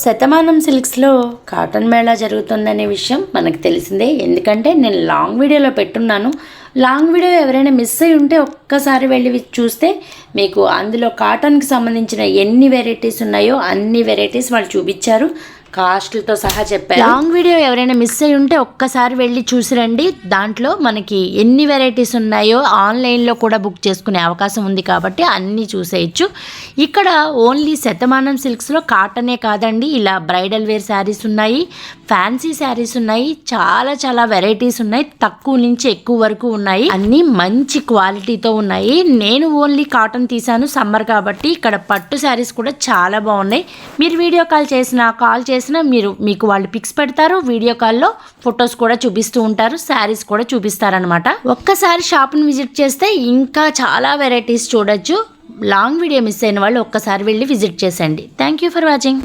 Shatamanam సిల్క్స్లో cotton Mela జరుగుతుందనే విషయం మనకు తెలిసిందే. ఎందుకంటే నేను లాంగ్ వీడియోలో పెట్టున్నాను. లాంగ్ వీడియో ఎవరైనా మిస్ అయి ఉంటే ఒక్కసారి వెళ్ళి చూస్తే మీకు అందులో కాటన్కి సంబంధించిన ఎన్ని వెరైటీస్ ఉన్నాయో అన్ని వెరైటీస్ వాళ్ళు చూపించారు, కాస్ట్లతో సహా చెప్పారు. లాంగ్ వీడియో ఎవరైనా మిస్ అయి ఉంటే ఒక్కసారి వెళ్ళి చూసిరండి. దాంట్లో మనకి ఎన్ని వెరైటీస్ ఉన్నాయో ఆన్లైన్లో కూడా బుక్ చేసుకునే అవకాశం ఉంది కాబట్టి అన్నీ చూసేయచ్చు. ఇక్కడ ఓన్లీ శతమానం సిల్క్స్లో కాటనే కాదండి, ఇలా బ్రైడల్ వేర్ శారీస్ ఉన్నాయి, ఫ్యాన్సీ శారీస్ ఉన్నాయి, చాలా చాలా వెరైటీస్ ఉన్నాయి. తక్కువ నుంచి ఎక్కువ వరకు ఉన్నాయి, అన్నీ మంచి క్వాలిటీతో ఉన్నాయి. నేను ఓన్లీ కాటన్ తీసాను, సమ్మర్ కాబట్టి. ఇక్కడ పట్టు శారీస్ కూడా చాలా బాగున్నాయి. మీరు వీడియో కాల్ చేసినా మీకు వాళ్ళు పిక్స్ పెడతారు, వీడియో కాల్లో ఫొటోస్ కూడా చూపిస్తూ ఉంటారు, శారీస్ కూడా చూపిస్తారనమాట. ఒక్కసారి షాప్ని విజిట్ చేస్తే ఇంకా చాలా వెరైటీస్ చూడొచ్చు. లాంగ్ వీడియో మిస్ అయిన వాళ్ళు ఒక్కసారి వెళ్ళి విజిట్ చేసేయండి. Thank you for watching.